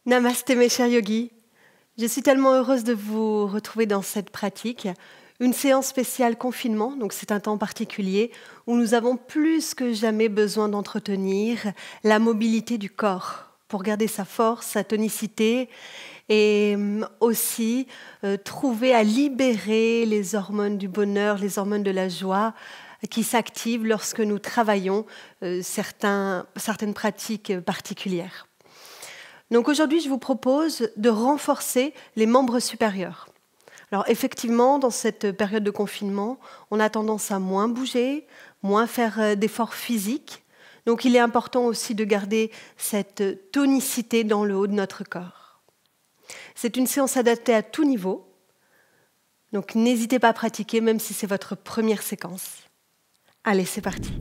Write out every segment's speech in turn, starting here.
Namasté mes chers yogis, je suis tellement heureuse de vous retrouver dans cette pratique, une séance spéciale confinement, donc c'est un temps particulier où nous avons plus que jamais besoin d'entretenir la mobilité du corps pour garder sa force, sa tonicité et aussi trouver à libérer les hormones du bonheur, les hormones de la joie qui s'activent lorsque nous travaillons certaines pratiques particulières. Donc aujourd'hui, je vous propose de renforcer les membres supérieurs. Alors effectivement, dans cette période de confinement, on a tendance à moins bouger, moins faire d'efforts physiques. Donc il est important aussi de garder cette tonicité dans le haut de notre corps. C'est une séance adaptée à tout niveau. Donc n'hésitez pas à pratiquer, même si c'est votre première séquence. Allez, c'est parti.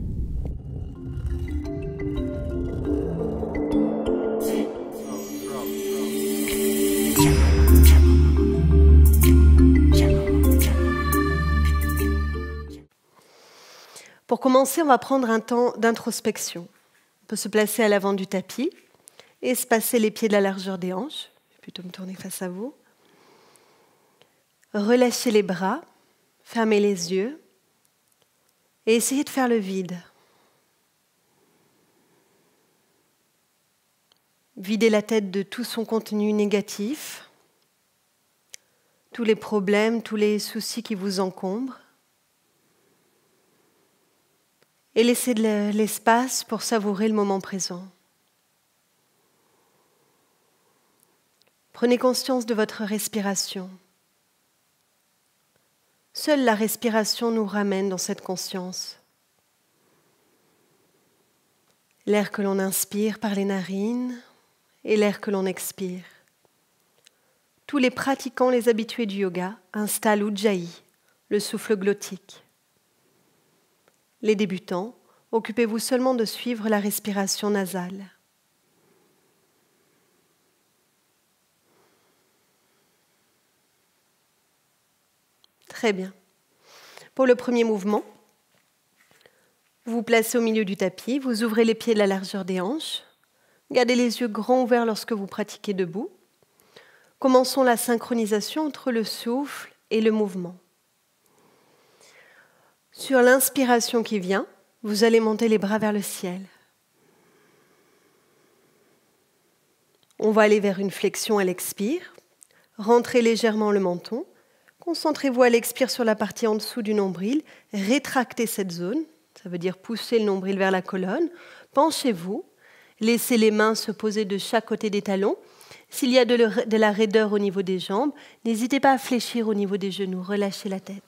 Pour commencer, on va prendre un temps d'introspection. On peut se placer à l'avant du tapis et espacer les pieds de la largeur des hanches. Je vais plutôt me tourner face à vous. Relâchez les bras, fermez les yeux et essayez de faire le vide. Videz la tête de tout son contenu négatif, tous les problèmes, tous les soucis qui vous encombrent. Et laissez de l'espace pour savourer le moment présent. Prenez conscience de votre respiration. Seule la respiration nous ramène dans cette conscience. L'air que l'on inspire par les narines et l'air que l'on expire. Tous les pratiquants, les habitués du yoga, installent Ujjayi, le souffle glottique. Les débutants, occupez-vous seulement de suivre la respiration nasale. Très bien. Pour le premier mouvement, vous vous placez au milieu du tapis, vous ouvrez les pieds de la largeur des hanches, gardez les yeux grands ouverts lorsque vous pratiquez debout. Commençons la synchronisation entre le souffle et le mouvement. Sur l'inspiration qui vient, vous allez monter les bras vers le ciel. On va aller vers une flexion à l'expire. Rentrez légèrement le menton. Concentrez-vous à l'expire sur la partie en dessous du nombril. Rétractez cette zone. Ça veut dire pousser le nombril vers la colonne. Penchez-vous. Laissez les mains se poser de chaque côté des talons. S'il y a de la raideur au niveau des jambes, n'hésitez pas à fléchir au niveau des genoux. Relâchez la tête.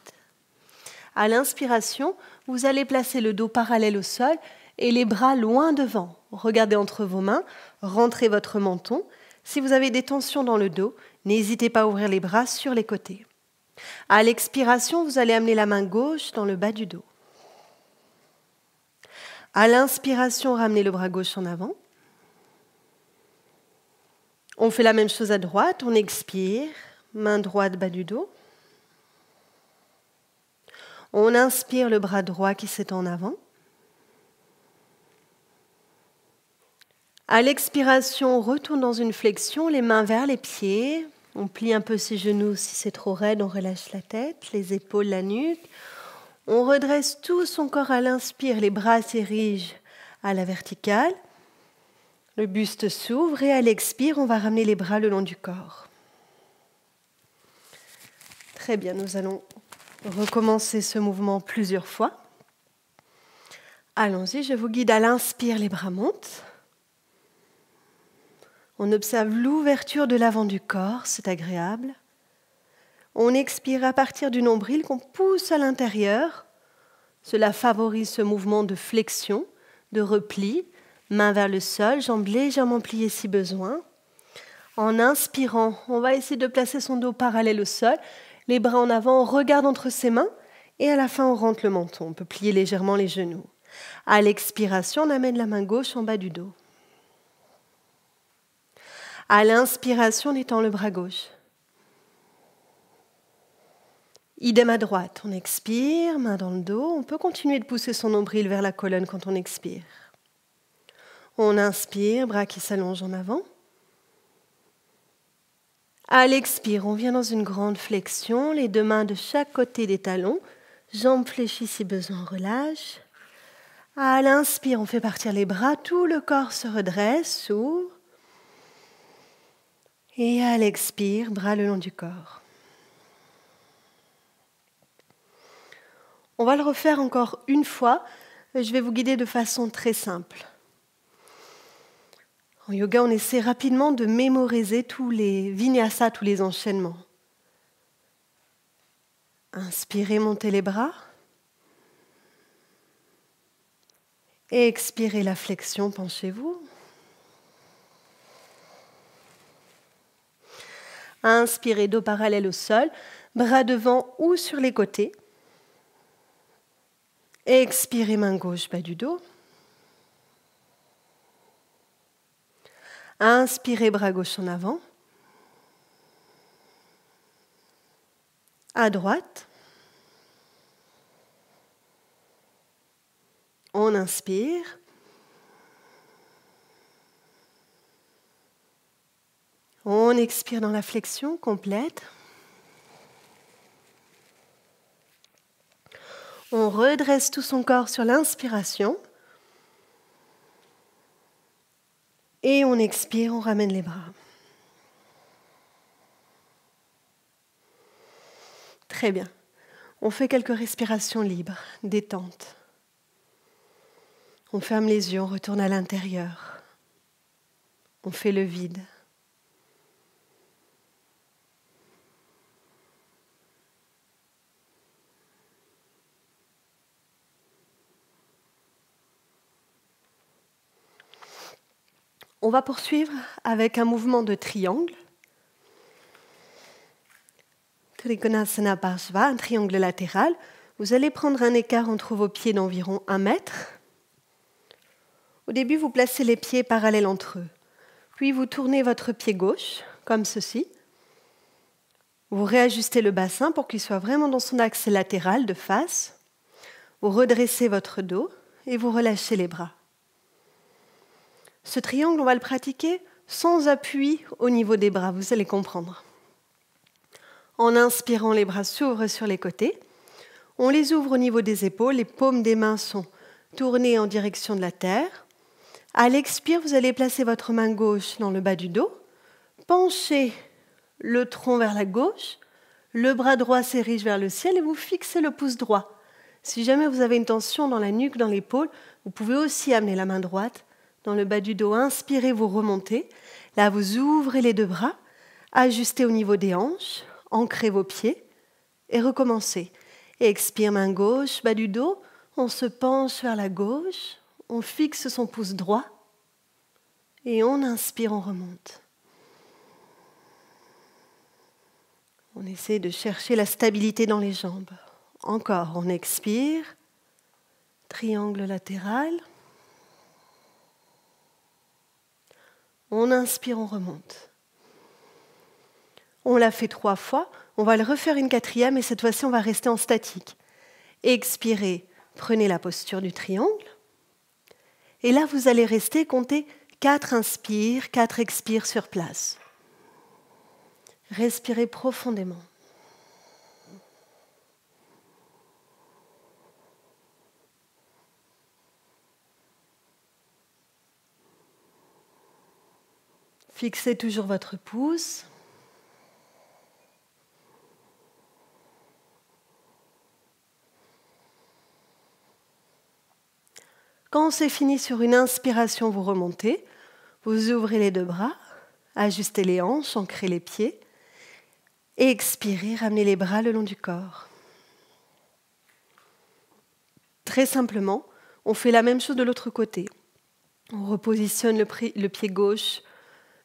À l'inspiration, vous allez placer le dos parallèle au sol et les bras loin devant. Regardez entre vos mains, rentrez votre menton. Si vous avez des tensions dans le dos, n'hésitez pas à ouvrir les bras sur les côtés. À l'expiration, vous allez amener la main gauche dans le bas du dos. À l'inspiration, ramenez le bras gauche en avant. On fait la même chose à droite, on expire, main droite bas du dos. On inspire le bras droit qui s'étend en avant. À l'expiration, on retourne dans une flexion, les mains vers les pieds. On plie un peu ses genoux si c'est trop raide, on relâche la tête, les épaules, la nuque. On redresse tout son corps à l'inspire, les bras s'érigent à la verticale. Le buste s'ouvre et à l'expire, on va ramener les bras le long du corps. Très bien, nous allons recommencer ce mouvement plusieurs fois. Allons-y, je vous guide à l'inspire, les bras montent. On observe l'ouverture de l'avant du corps, c'est agréable. On expire à partir du nombril qu'on pousse à l'intérieur. Cela favorise ce mouvement de flexion, de repli, main vers le sol, jambes légèrement pliées si besoin. En inspirant, on va essayer de placer son dos parallèle au sol. Les bras en avant, on regarde entre ses mains et à la fin, on rentre le menton. On peut plier légèrement les genoux. À l'expiration, on amène la main gauche en bas du dos. À l'inspiration, on étend le bras gauche. Idem à droite, on expire, main dans le dos. On peut continuer de pousser son nombril vers la colonne quand on expire. On inspire, bras qui s'allongent en avant. À l'expire, on vient dans une grande flexion, les deux mains de chaque côté des talons, jambes fléchies si besoin, on relâche. À l'inspire, on fait partir les bras, tout le corps se redresse, s'ouvre. Et à l'expire, bras le long du corps. On va le refaire encore une fois. Je vais vous guider de façon très simple. En yoga, on essaie rapidement de mémoriser tous les vinyasas, tous les enchaînements. Inspirez, montez les bras. Et expirez la flexion, penchez-vous. Inspirez, dos parallèle au sol, bras devant ou sur les côtés. Expirez, main gauche, bas du dos. Inspirez, bras gauche en avant. À droite. On inspire. On expire dans la flexion complète. On redresse tout son corps sur l'inspiration. Et on expire, on ramène les bras. Très bien. On fait quelques respirations libres, détente. On ferme les yeux, on retourne à l'intérieur. On fait le vide. On va poursuivre avec un mouvement de triangle. Trikonasana Parshva, un triangle latéral. Vous allez prendre un écart entre vos pieds d'environ 1 mètre. Au début, vous placez les pieds parallèles entre eux. Puis vous tournez votre pied gauche, comme ceci. Vous réajustez le bassin pour qu'il soit vraiment dans son axe latéral de face. Vous redressez votre dos et vous relâchez les bras. Ce triangle, on va le pratiquer sans appui au niveau des bras, vous allez comprendre. En inspirant, les bras s'ouvrent sur les côtés. On les ouvre au niveau des épaules, les paumes des mains sont tournées en direction de la terre. À l'expire, vous allez placer votre main gauche dans le bas du dos, penchez le tronc vers la gauche, le bras droit s'érige vers le ciel et vous fixez le pouce droit. Si jamais vous avez une tension dans la nuque, dans l'épaule, vous pouvez aussi amener la main droite dans le bas du dos. Inspirez, vous remontez. Là, vous ouvrez les deux bras, ajustez au niveau des hanches, ancrez vos pieds et recommencez. Expire, main gauche, bas du dos, on se penche vers la gauche, on fixe son pouce droit et on inspire, on remonte. On essaie de chercher la stabilité dans les jambes. Encore, on expire, triangle latéral. On inspire, on remonte. On l'a fait 3 fois, on va le refaire une 4e et cette fois-ci on va rester en statique. Expirez, prenez la posture du triangle. Et là vous allez rester, compter 4 inspires, 4 expires sur place. Respirez profondément. Fixez toujours votre pouce. Quand c'est fini sur une inspiration, vous remontez, vous ouvrez les deux bras, ajustez les hanches, ancrez les pieds, et expirez, ramenez les bras le long du corps. Très simplement, on fait la même chose de l'autre côté. On repositionne le pied gauche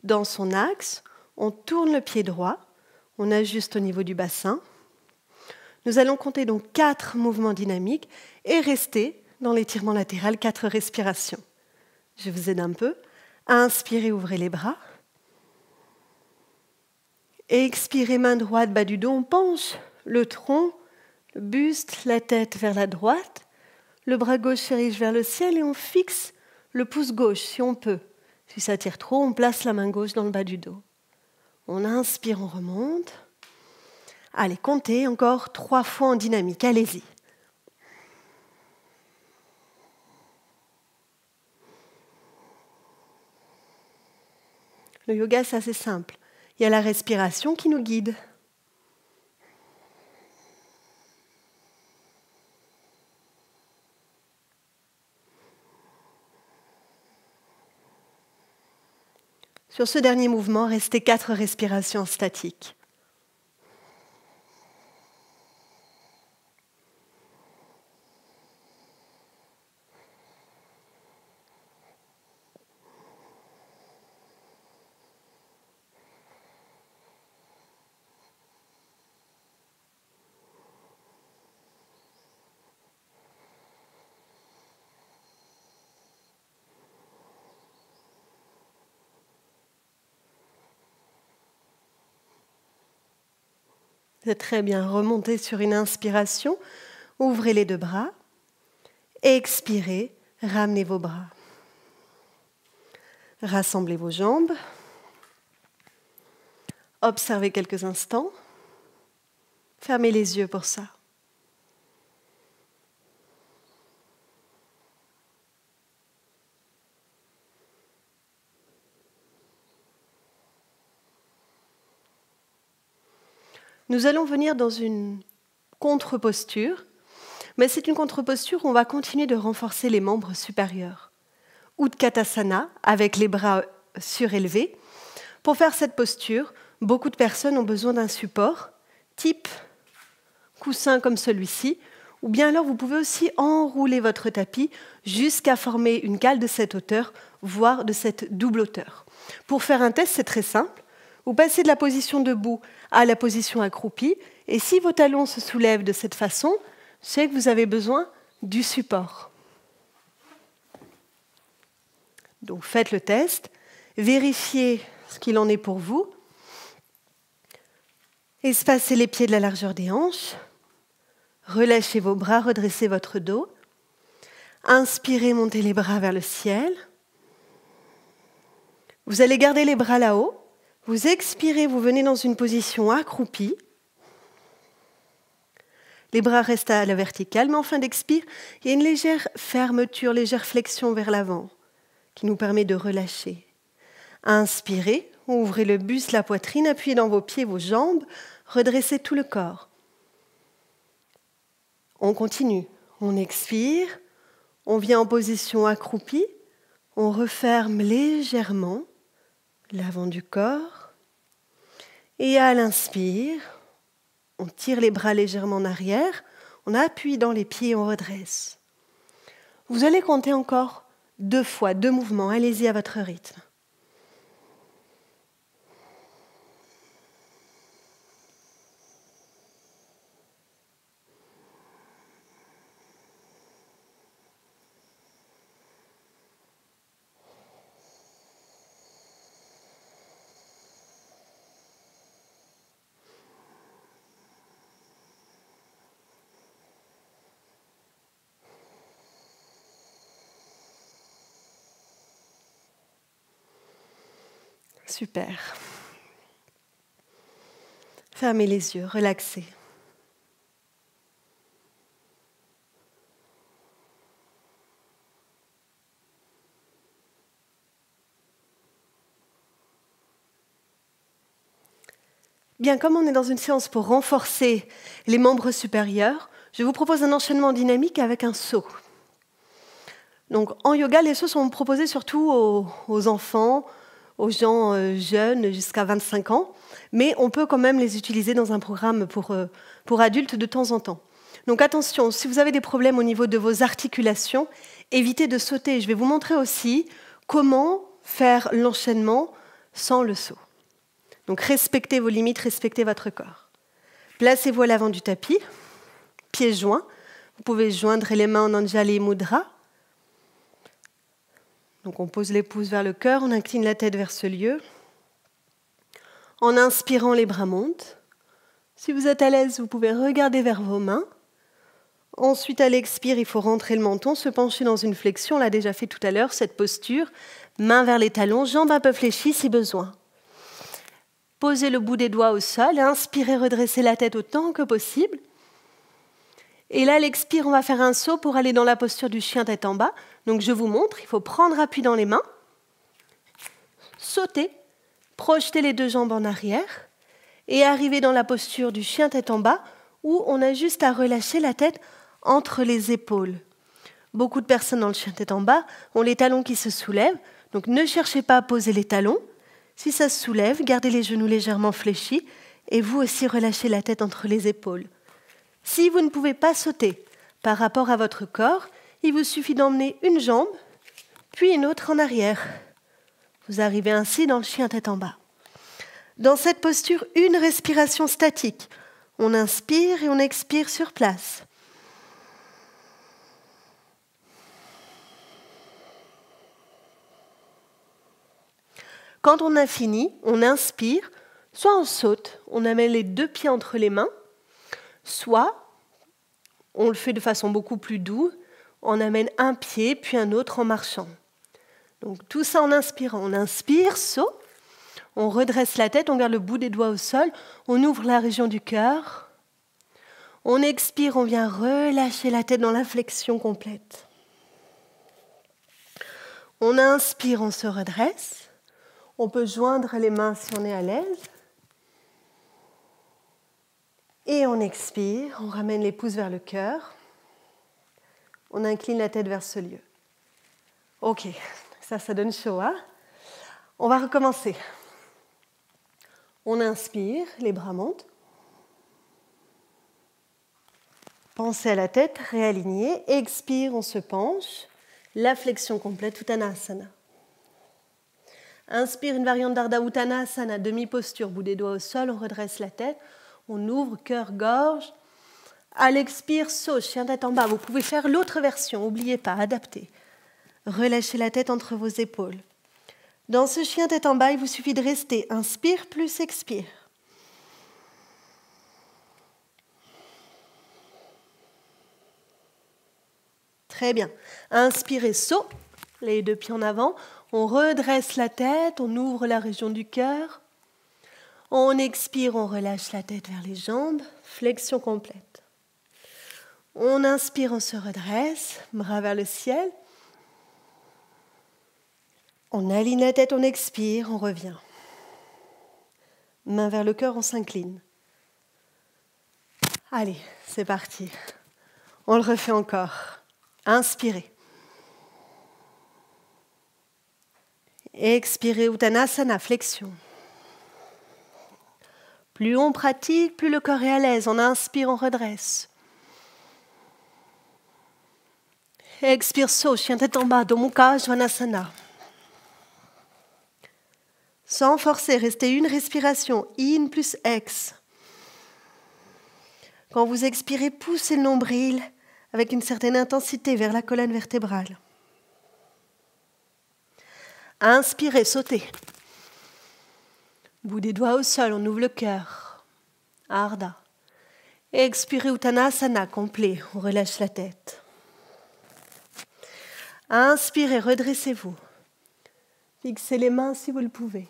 dans son axe, on tourne le pied droit, on ajuste au niveau du bassin. Nous allons compter donc 4 mouvements dynamiques et rester dans l'étirement latéral, 4 respirations. Je vous aide un peu. Inspirez, ouvrez les bras. Expirez, main droite, bas du dos, on penche le tronc, le buste, la tête vers la droite. Le bras gauche s'érige vers le ciel et on fixe le pouce gauche si on peut. Si ça tire trop, on place la main gauche dans le bas du dos. On inspire, on remonte. Allez, comptez encore 3 fois en dynamique, allez-y. Le yoga, c'est assez simple. Il y a la respiration qui nous guide. Sur ce dernier mouvement, restez 4 respirations statiques. Vous êtes très bien. Remontez sur une inspiration. Ouvrez les 2 bras. Expirez. Ramenez vos bras. Rassemblez vos jambes. Observez quelques instants. Fermez les yeux pour ça. Nous allons venir dans une contre-posture, mais c'est une contre-posture où on va continuer de renforcer les membres supérieurs. Utkatasana, avec les bras surélevés. Pour faire cette posture, beaucoup de personnes ont besoin d'un support, type coussin comme celui-ci, ou bien alors vous pouvez aussi enrouler votre tapis jusqu'à former une cale de cette hauteur, voire de cette double hauteur. Pour faire un test, c'est très simple. Vous passez de la position debout à la position accroupie, et si vos talons se soulèvent de cette façon, c'est que vous avez besoin du support. Donc faites le test, vérifiez ce qu'il en est pour vous. Espacez les pieds de la largeur des hanches, relâchez vos bras, redressez votre dos. Inspirez, montez les bras vers le ciel. Vous allez garder les bras là-haut. Vous expirez, vous venez dans une position accroupie. Les bras restent à la verticale, mais en fin d'expire, il y a une légère fermeture, légère flexion vers l'avant qui nous permet de relâcher. Inspirez, ouvrez le buste, la poitrine, appuyez dans vos pieds, vos jambes, redressez tout le corps. On continue. On expire, on vient en position accroupie, on referme légèrement l'avant du corps. Et à l'inspire, on tire les bras légèrement en arrière, on appuie dans les pieds et on redresse. Vous allez compter encore 2 fois, 2 mouvements. Allez-y à votre rythme. Super. Fermez les yeux, relaxez. Bien, comme on est dans une séance pour renforcer les membres supérieurs, je vous propose un enchaînement dynamique avec un saut. Donc, en yoga, les sauts sont proposés surtout aux enfants, aux gens jeunes jusqu'à 25 ans, mais on peut quand même les utiliser dans un programme pour adultes de temps en temps. Donc attention, si vous avez des problèmes au niveau de vos articulations, évitez de sauter. Je vais vous montrer aussi comment faire l'enchaînement sans le saut. Donc respectez vos limites, respectez votre corps. Placez-vous à l'avant du tapis, pieds joints. Vous pouvez joindre les mains en Anjali Mudra. Donc on pose les pouces vers le cœur, on incline la tête vers ce lieu. En inspirant, les bras montent. Si vous êtes à l'aise, vous pouvez regarder vers vos mains. Ensuite, à l'expire, il faut rentrer le menton, se pencher dans une flexion. On l'a déjà fait tout à l'heure, cette posture. Mains vers les talons, jambes un peu fléchies si besoin. Posez le bout des doigts au sol, inspirez, redressez la tête autant que possible. Et là, à l'expire, on va faire un saut pour aller dans la posture du chien tête en bas. Donc je vous montre, il faut prendre appui dans les mains, sauter, projeter les deux jambes en arrière et arriver dans la posture du chien tête en bas où on a juste à relâcher la tête entre les épaules. Beaucoup de personnes dans le chien tête en bas ont les talons qui se soulèvent, donc ne cherchez pas à poser les talons. Si ça se soulève, gardez les genoux légèrement fléchis et vous aussi relâchez la tête entre les épaules. Si vous ne pouvez pas sauter par rapport à votre corps, il vous suffit d'emmener une jambe, puis une autre en arrière. Vous arrivez ainsi dans le chien tête en bas. Dans cette posture, une respiration statique. On inspire et on expire sur place. Quand on a fini, on inspire, soit on saute, on amène les deux pieds entre les mains, soit on le fait de façon beaucoup plus douce, on amène un pied puis un autre en marchant. Donc tout ça en inspirant. On inspire, saut, on redresse la tête, on garde le bout des doigts au sol, on ouvre la région du cœur. On expire, on vient relâcher la tête dans la flexion complète. On inspire, on se redresse. On peut joindre les mains si on est à l'aise. Et on expire, on ramène les pouces vers le cœur. On incline la tête vers ce lieu. Ok, ça donne chaud, hein? On va recommencer. On inspire, les bras montent. Pensez à la tête réalignée. Expire, on se penche. La flexion complète, Uttanasana. Inspire, une variante d'Ardha Uttanasana, demi-posture, bout des doigts au sol, on redresse la tête. On ouvre cœur-gorge. À l'expire, saut, chien tête en bas. Vous pouvez faire l'autre version, n'oubliez pas, adaptez. Relâchez la tête entre vos épaules. Dans ce chien tête en bas, il vous suffit de rester. Inspire plus expire. Très bien. Inspirez, saut, les deux pieds en avant. On redresse la tête, on ouvre la région du cœur. On expire, on relâche la tête vers les jambes. Flexion complète. On inspire, on se redresse, bras vers le ciel. On aligne la tête, on expire, on revient. Main vers le cœur, on s'incline. Allez, c'est parti. On le refait encore. Inspirez. Expirez, Uttanasana, flexion. Plus on pratique, plus le corps est à l'aise. On inspire, on redresse. Expire, saut, chien tête en bas, Adho Mukha Svanasana. Sans forcer, restez une respiration, in plus ex. Quand vous expirez, poussez le nombril avec une certaine intensité vers la colonne vertébrale. Inspirez, sautez. Bout des doigts au sol, on ouvre le cœur. Ardha. Expirez, Uttanasana, complet, on relâche la tête. Inspirez, redressez-vous. Fixez les mains si vous le pouvez.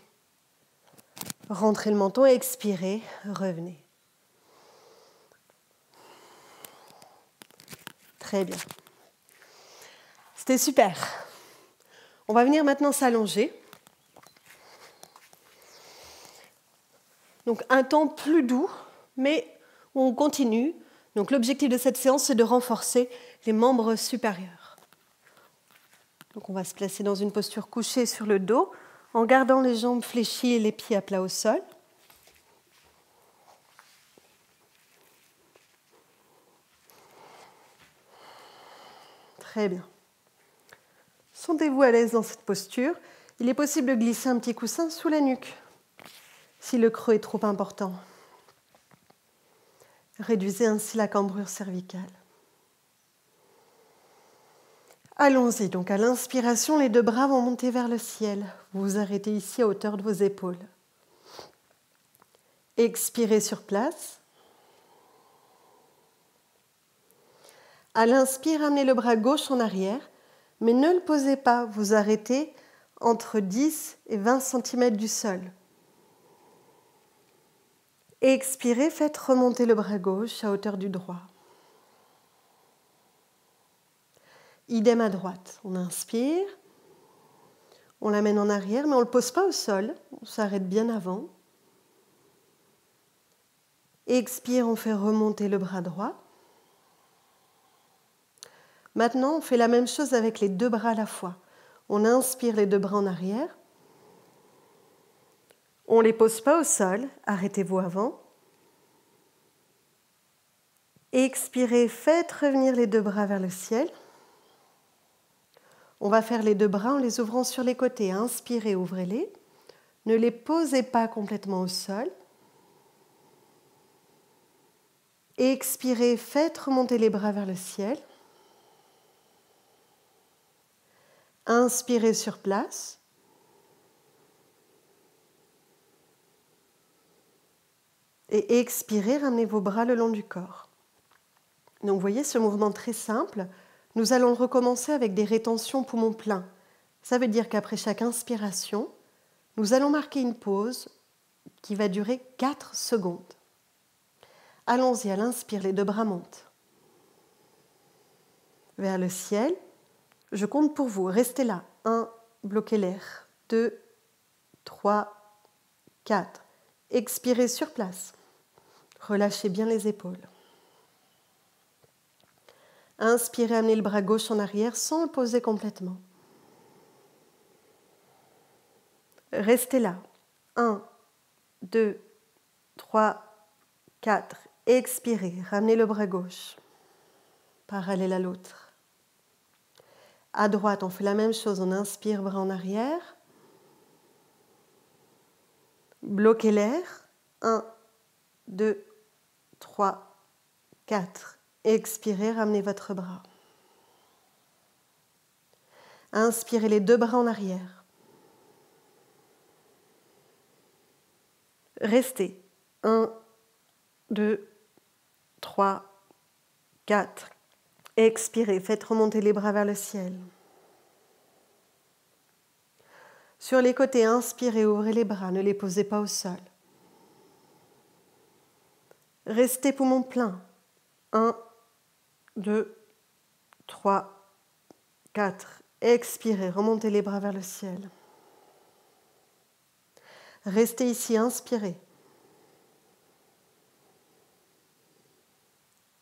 Rentrez le menton, expirez, revenez. Très bien. C'était super. On va venir maintenant s'allonger. Donc un temps plus doux, mais on continue. Donc l'objectif de cette séance, c'est de renforcer les membres supérieurs. Donc on va se placer dans une posture couchée sur le dos, en gardant les jambes fléchies et les pieds à plat au sol. Très bien. Sentez-vous à l'aise dans cette posture. Il est possible de glisser un petit coussin sous la nuque, si le creux est trop important. Réduisez ainsi la cambrure cervicale. Allons-y, donc à l'inspiration, les deux bras vont monter vers le ciel. Vous vous arrêtez ici à hauteur de vos épaules. Expirez sur place. À l'inspire, amenez le bras gauche en arrière, mais ne le posez pas, vous arrêtez entre 10 et 20 cm du sol. Expirez, faites remonter le bras gauche à hauteur du droit. Idem à droite. On inspire, on l'amène en arrière, mais on ne le pose pas au sol, on s'arrête bien avant. Expire, on fait remonter le bras droit. Maintenant, on fait la même chose avec les deux bras à la fois. On inspire les deux bras en arrière. On ne les pose pas au sol, arrêtez-vous avant. Expirez, faites revenir les deux bras vers le ciel. On va faire les deux bras en les ouvrant sur les côtés. Inspirez, ouvrez-les. Ne les posez pas complètement au sol. Expirez, faites remonter les bras vers le ciel. Inspirez sur place. Et expirez, ramenez vos bras le long du corps. Donc vous voyez ce mouvement très simple. Nous allons recommencer avec des rétentions poumons pleins. Ça veut dire qu'après chaque inspiration, nous allons marquer une pause qui va durer 4 secondes. Allons-y, à l'inspire, les deux bras montent vers le ciel. Je compte pour vous, restez là. 1, bloquez l'air. 2, 3, 4. Expirez sur place. Relâchez bien les épaules. Inspirez, amenez le bras gauche en arrière sans le poser complètement. Restez là. 1, 2, 3, 4. Expirez, ramenez le bras gauche, parallèle à l'autre. À droite, on fait la même chose, on inspire, bras en arrière. Bloquez l'air. 1, 2, 3, 4. Expirez, ramenez votre bras. Inspirez les deux bras en arrière. Restez. 1, 2, 3, 4. Expirez, faites remonter les bras vers le ciel. Sur les côtés, inspirez, ouvrez les bras, ne les posez pas au sol. Restez poumons pleins. 1, 2, 3, 4. Expirez, remontez les bras vers le ciel. Restez ici, inspirez.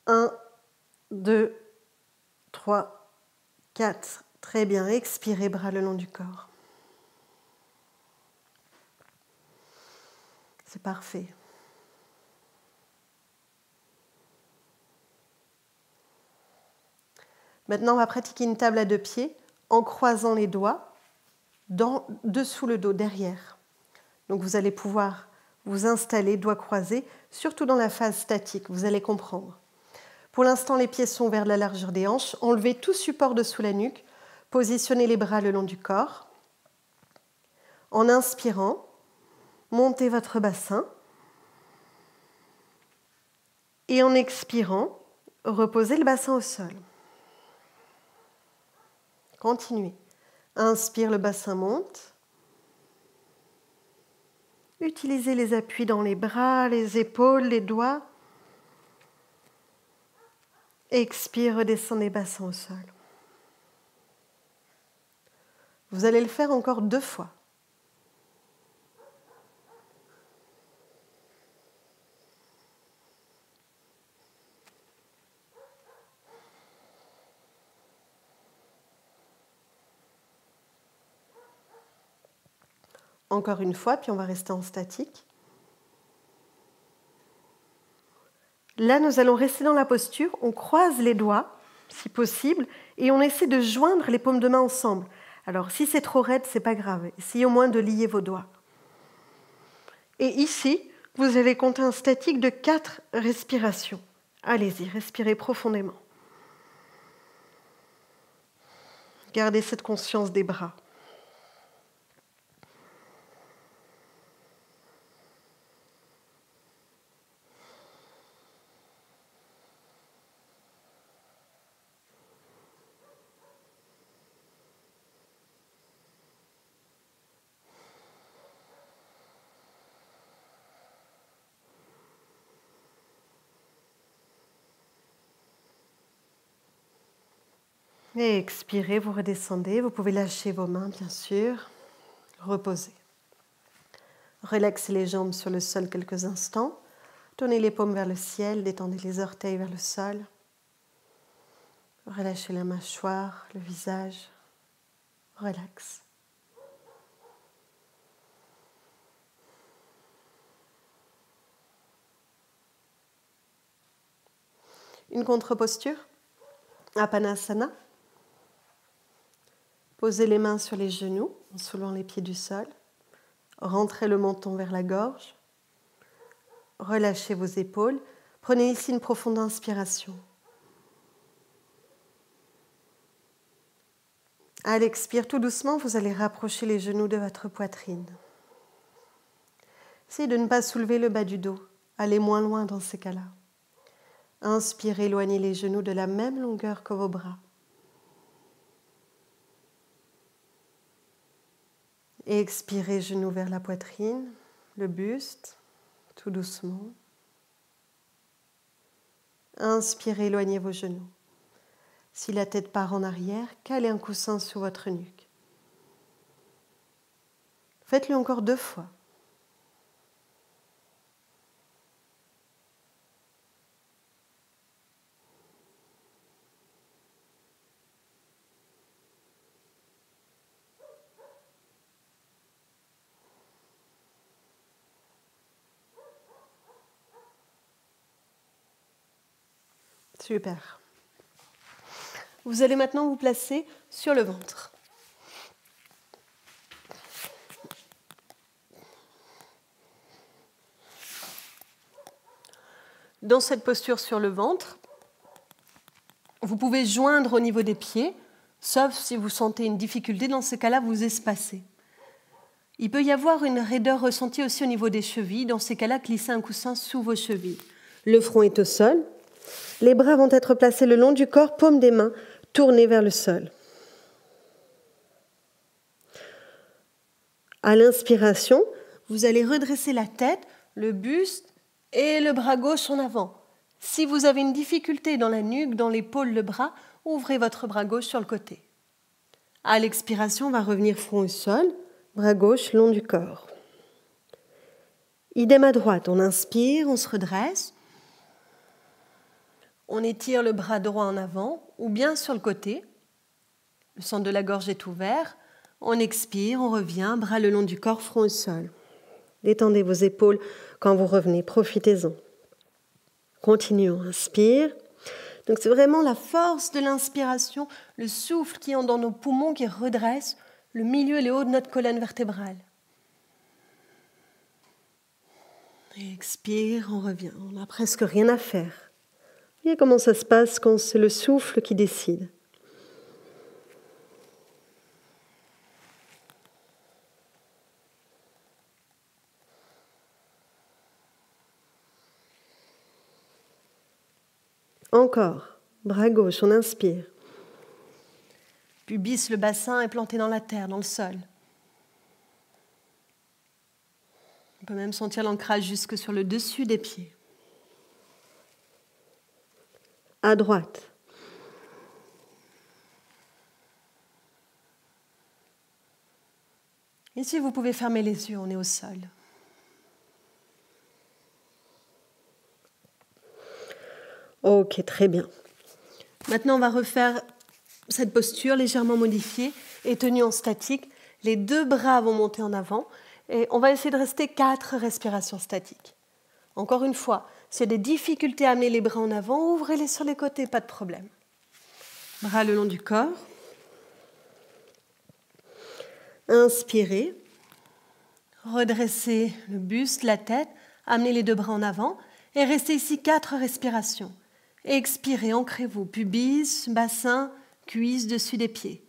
1, 2, 3, 4. Très bien, expirez, bras le long du corps. C'est parfait. Maintenant, on va pratiquer une table à deux pieds en croisant les doigts dessous le dos, derrière. Donc vous allez pouvoir vous installer, doigts croisés, surtout dans la phase statique, vous allez comprendre. Pour l'instant, les pieds sont vers la largeur des hanches. Enlevez tout support dessous la nuque. Positionnez les bras le long du corps. En inspirant, montez votre bassin. Et en expirant, reposez le bassin au sol. Continuez. Inspire, le bassin monte. Utilisez les appuis dans les bras, les épaules, les doigts. Expire, redescendez bassin au sol. Vous allez le faire encore 2 fois. Encore une fois, puis on va rester en statique. Là, nous allons rester dans la posture. On croise les doigts, si possible, et on essaie de joindre les paumes de main ensemble. Alors, si c'est trop raide, c'est pas grave. Essayez au moins de lier vos doigts. Et ici, vous allez compter un statique de 4 respirations. Allez-y, respirez profondément. Gardez cette conscience des bras. Et expirez, vous redescendez. Vous pouvez lâcher vos mains, bien sûr. Reposez. Relaxez les jambes sur le sol quelques instants. Tournez les paumes vers le ciel, détendez les orteils vers le sol. Relâchez la mâchoire, le visage. Relax. Une contre-posture, Apanasana. Posez les mains sur les genoux en soulevant les pieds du sol. Rentrez le menton vers la gorge. Relâchez vos épaules. Prenez ici une profonde inspiration. À l'expire, tout doucement, vous allez rapprocher les genoux de votre poitrine. Essayez de ne pas soulever le bas du dos. Allez moins loin dans ces cas-là. Inspirez, éloignez les genoux de la même longueur que vos bras. Et expirez, genoux vers la poitrine, le buste, tout doucement. Inspirez, éloignez vos genoux. Si la tête part en arrière, calez un coussin sur votre nuque. Faites-le encore 2 fois. Super. Vous allez maintenant vous placer sur le ventre. Dans cette posture sur le ventre, vous pouvez joindre au niveau des pieds, sauf si vous sentez une difficulté. Dans ce cas-là, vous espacez. Il peut y avoir une raideur ressentie aussi au niveau des chevilles. Dans ces cas-là, glissez un coussin sous vos chevilles. Le front est au sol. Les bras vont être placés le long du corps, paumes des mains tournées vers le sol. À l'inspiration, vous allez redresser la tête, le buste et le bras gauche en avant. Si vous avez une difficulté dans la nuque, dans l'épaule, le bras, ouvrez votre bras gauche sur le côté. À l'expiration, on va revenir front au sol, bras gauche long du corps. Idem à droite, on inspire, on se redresse. On étire le bras droit en avant ou bien sur le côté. Le centre de la gorge est ouvert. On expire, on revient, bras le long du corps, front au sol. Détendez vos épaules quand vous revenez, profitez-en. Continuons, inspire. Donc c'est vraiment la force de l'inspiration, le souffle qui entre dans nos poumons qui redresse le milieu et le haut de notre colonne vertébrale. Et expire, on revient. On n'a presque rien à faire. Voyez comment ça se passe quand c'est le souffle qui décide. Encore, bras gauche, on inspire. Pubis, le bassin est planté dans la terre, dans le sol. On peut même sentir l'ancrage jusque sur le dessus des pieds. À droite. Ici, vous pouvez fermer les yeux, on est au sol. Ok, très bien. Maintenant, on va refaire cette posture légèrement modifiée et tenue en statique. Les 2 bras vont monter en avant et on va essayer de rester 4 respirations statiques. Encore une fois, s'il y a des difficultés à amener les bras en avant, ouvrez-les sur les côtés, pas de problème. Bras le long du corps. Inspirez. Redressez le buste, la tête, amenez les 2 bras en avant et restez ici 4 respirations. Expirez, ancrez-vous, pubis, bassin, cuisse, dessus des pieds.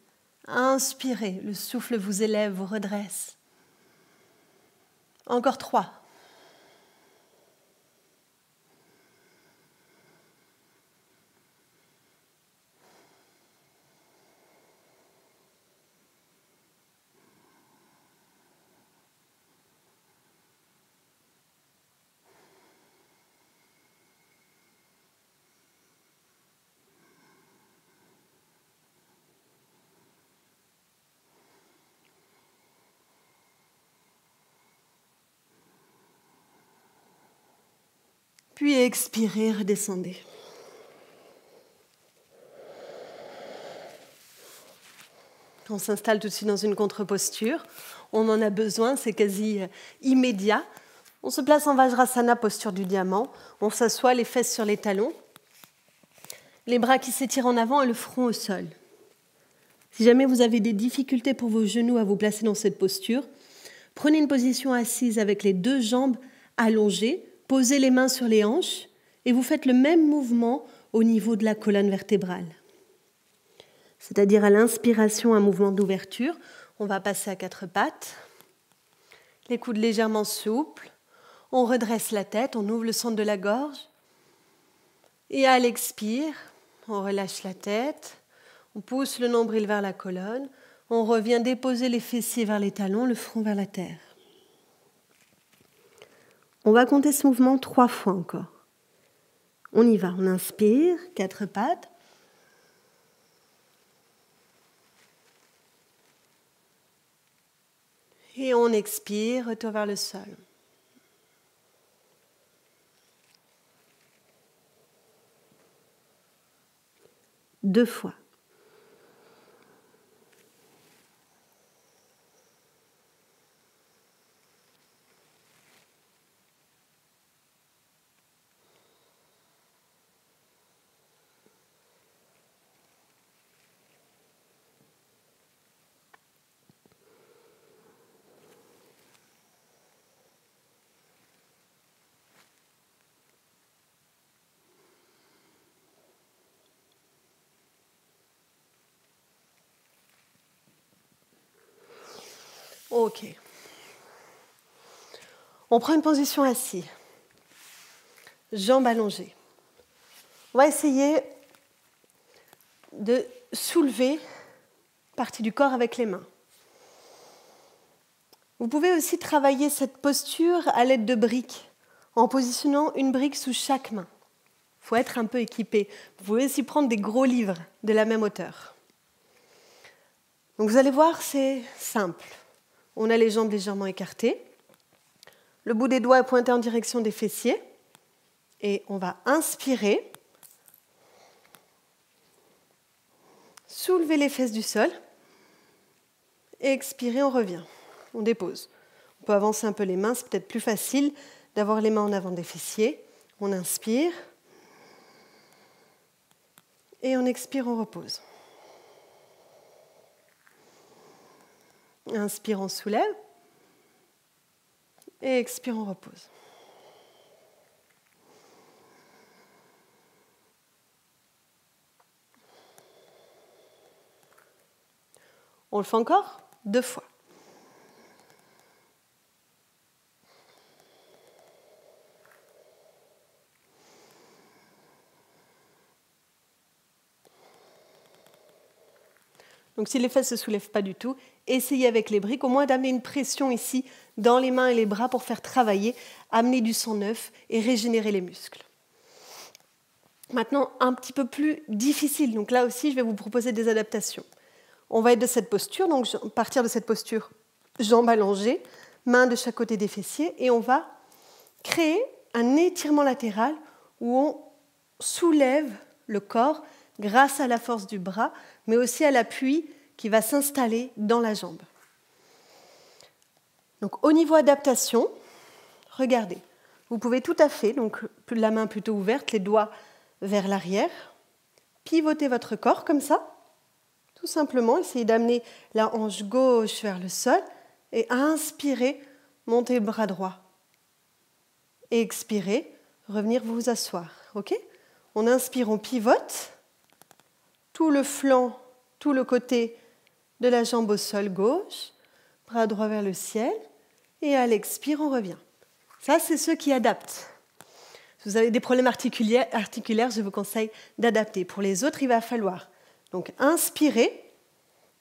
Inspirez, le souffle vous élève, vous redresse. Encore 3. Puis expirez, redescendez. On s'installe tout de suite dans une contre-posture. On en a besoin, c'est quasi immédiat. On se place en Vajrasana, posture du diamant. On s'assoit, les fesses sur les talons. Les bras qui s'étirent en avant et le front au sol. Si jamais vous avez des difficultés pour vos genoux à vous placer dans cette posture, prenez une position assise avec les deux jambes allongées, posez les mains sur les hanches et vous faites le même mouvement au niveau de la colonne vertébrale. C'est-à-dire à l'inspiration, un mouvement d'ouverture. On va passer à quatre pattes. Les coudes légèrement souples. On redresse la tête, on ouvre le centre de la gorge. Et à l'expire, on relâche la tête. On pousse le nombril vers la colonne. On revient déposer les fessiers vers les talons, le front vers la terre. On va compter ce mouvement 3 fois encore. On y va, on inspire, quatre pattes. Et on expire, retour vers le sol. Deux fois. Ok. On prend une position assise. Jambes allongées. On va essayer de soulever partie du corps avec les mains. Vous pouvez aussi travailler cette posture à l'aide de briques, en positionnant une brique sous chaque main. Il faut être un peu équipé. Vous pouvez aussi prendre des gros livres de la même hauteur. Donc vous allez voir, c'est simple. On a les jambes légèrement écartées. Le bout des doigts est pointé en direction des fessiers. Et on va inspirer. Soulever les fesses du sol. Et expirer, on revient. On dépose. On peut avancer un peu les mains, c'est peut-être plus facile d'avoir les mains en avant des fessiers. On inspire. Et on expire, on repose. Inspire, on soulève. Et expire, on repose. On le fait encore 2 fois. Donc si les fesses ne se soulèvent pas du tout, essayez avec les briques au moins d'amener une pression ici dans les mains et les bras pour faire travailler, amener du sang neuf et régénérer les muscles. Maintenant, un petit peu plus difficile. Donc là aussi, je vais vous proposer des adaptations. On va être de cette posture, donc partir de cette posture, jambes allongées, mains de chaque côté des fessiers, et on va créer un étirement latéral où on soulève le corps grâce à la force du bras, mais aussi à l'appui qui va s'installer dans la jambe. Donc au niveau adaptation, regardez, vous pouvez tout à fait, donc la main plutôt ouverte, les doigts vers l'arrière, pivoter votre corps comme ça, tout simplement, essayez d'amener la hanche gauche vers le sol et inspirez, montez le bras droit. Et expirez, revenir vous asseoir. Ok ? On inspire, on pivote, tout le flanc, tout le côté de la jambe au sol gauche, bras droit vers le ciel, et à l'expire, on revient. Ça, c'est ceux qui adaptent. Si vous avez des problèmes articulaires, je vous conseille d'adapter. Pour les autres, il va falloir donc inspirer,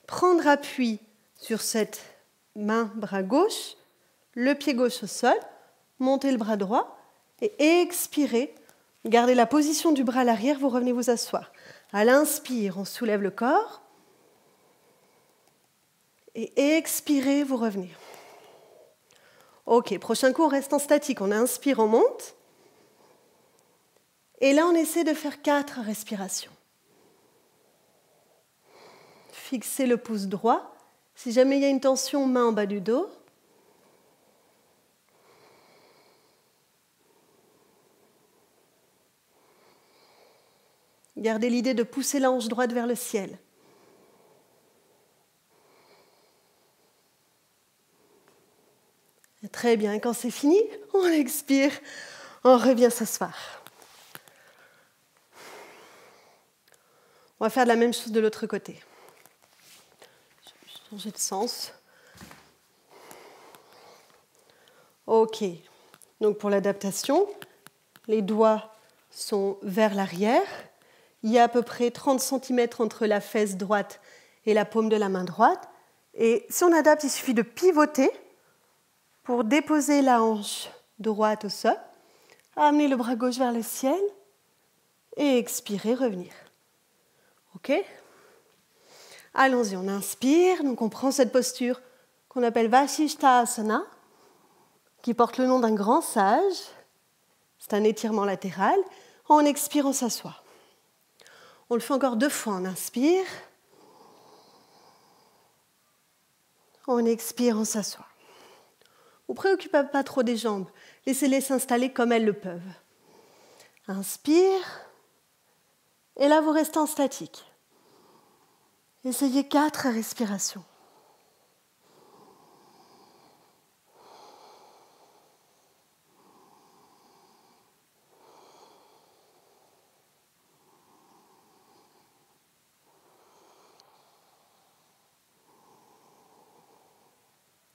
prendre appui sur cette main, bras gauche, le pied gauche au sol, monter le bras droit et expirer. Gardez la position du bras à l'arrière, vous revenez vous asseoir. À l'inspire, on soulève le corps. Et expirez, vous revenez. Ok, prochain coup, on reste en statique. On inspire, on monte. Et là, on essaie de faire 4 respirations. Fixez le pouce droit. Si jamais il y a une tension, main en bas du dos. Gardez l'idée de pousser la hanche droite vers le ciel. Très bien, et quand c'est fini, on expire, on revient s'asseoir. On va faire la même chose de l'autre côté. Je vais changer de sens. Ok, donc pour l'adaptation, les doigts sont vers l'arrière. Il y a à peu près 30 cm entre la fesse droite et la paume de la main droite. Et si on adapte, il suffit de pivoter pour déposer la hanche droite au sol, amener le bras gauche vers le ciel et expirer, revenir. Ok ? Allons-y, on inspire, donc on prend cette posture qu'on appelle Vasisthasana, qui porte le nom d'un grand sage. C'est un étirement latéral. On expire, on s'assoit. On le fait encore 2 fois, on inspire. On expire, on s'assoit. Ne vous préoccupez pas trop des jambes. Laissez-les s'installer comme elles le peuvent. Inspire. Et là, vous restez en statique. Essayez 4 respirations.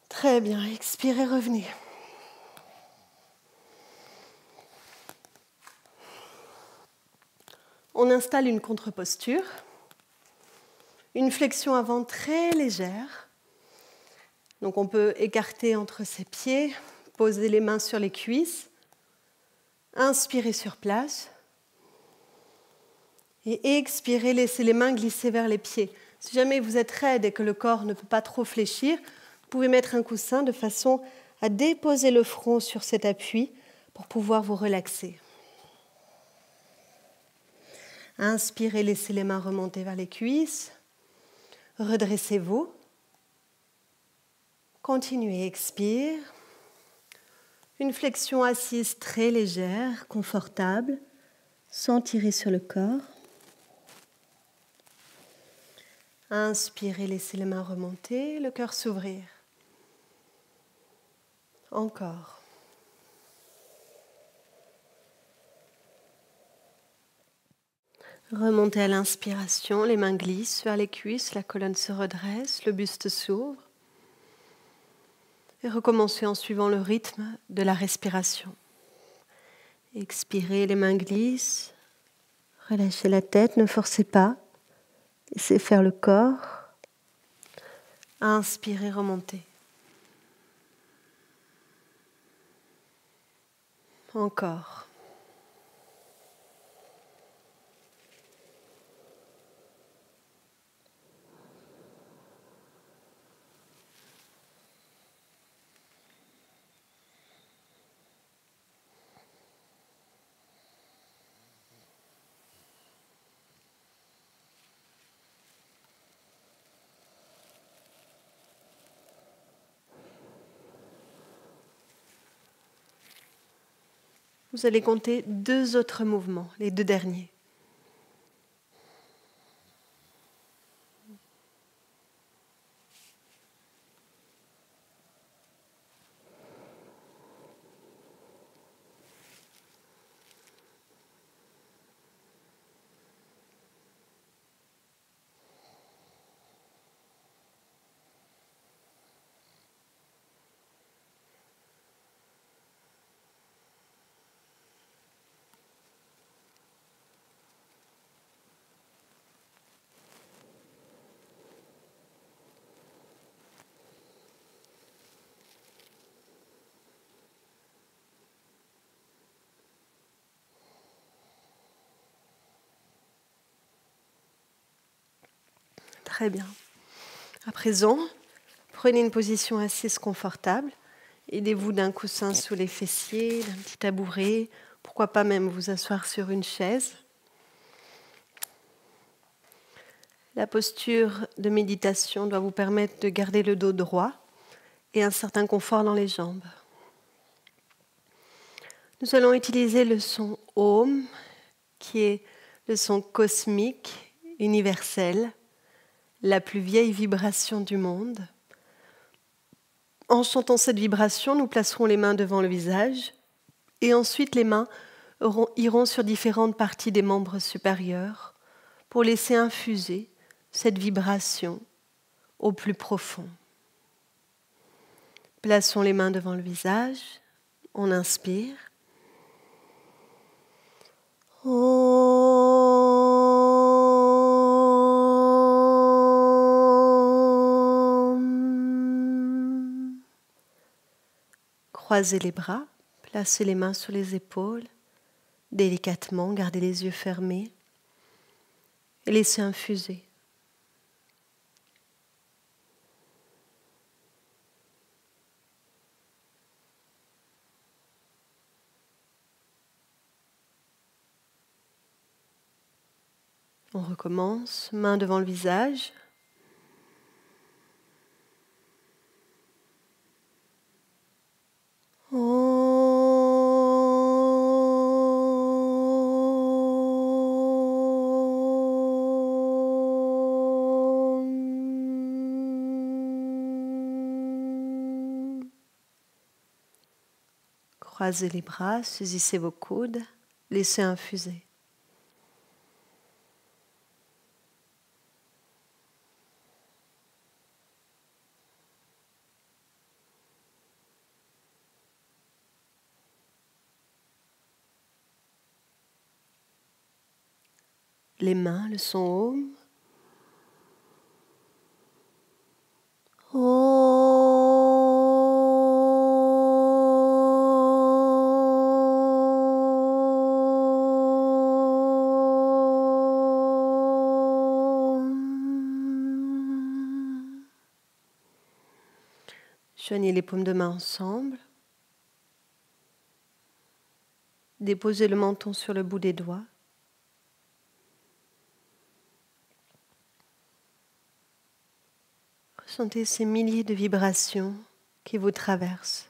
Très bien, expirez, revenez. On installe une contre-posture, une flexion avant très légère. Donc on peut écarter entre ses pieds, poser les mains sur les cuisses, inspirer sur place et expirer, laissez les mains glisser vers les pieds. Si jamais vous êtes raide et que le corps ne peut pas trop fléchir, vous pouvez mettre un coussin de façon à déposer le front sur cet appui pour pouvoir vous relaxer. Inspirez, laissez les mains remonter vers les cuisses. Redressez-vous. Continuez, expire. Une flexion assise très légère, confortable, sans tirer sur le corps. Inspirez, laissez les mains remonter, le cœur s'ouvrir. Encore. Remontez à l'inspiration, les mains glissent vers les cuisses, la colonne se redresse, le buste s'ouvre. Et recommencez en suivant le rythme de la respiration. Expirez, les mains glissent. Relâchez la tête, ne forcez pas. Laissez faire le corps. Inspirez, remontez. Encore. Vous allez compter 2 autres mouvements, les 2 derniers. Très bien. À présent, prenez une position assise confortable. Aidez-vous d'un coussin sous les fessiers, d'un petit tabouret. Vous Pourquoi pas même vous asseoir sur une chaise. La posture de méditation doit vous permettre de garder le dos droit et un certain confort dans les jambes. Nous allons utiliser le son Om, qui est le son cosmique, universel, la plus vieille vibration du monde. En chantant cette vibration, nous placerons les mains devant le visage et ensuite les mains iront sur différentes parties des membres supérieurs pour laisser infuser cette vibration au plus profond. Plaçons les mains devant le visage, on inspire. Croisez les bras, placez les mains sur les épaules, délicatement, gardez les yeux fermés et laissez infuser. On recommence, main devant le visage. Croisez les bras, saisissez vos coudes, laissez infuser. Les mains, le son Om. Joignez les paumes de main ensemble. Déposez le menton sur le bout des doigts. Ressentez ces milliers de vibrations qui vous traversent.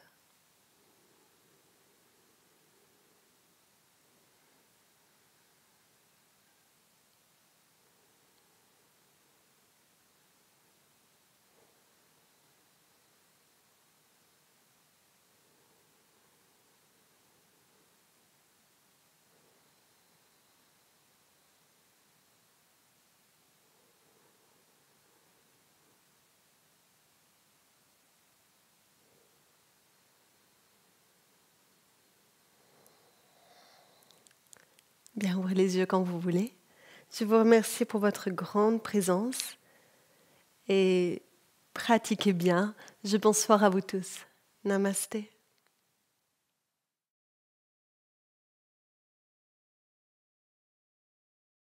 Bien, ouvrez les yeux quand vous voulez. Je vous remercie pour votre grande présence et pratiquez bien. Je pense fort à vous tous. Namasté.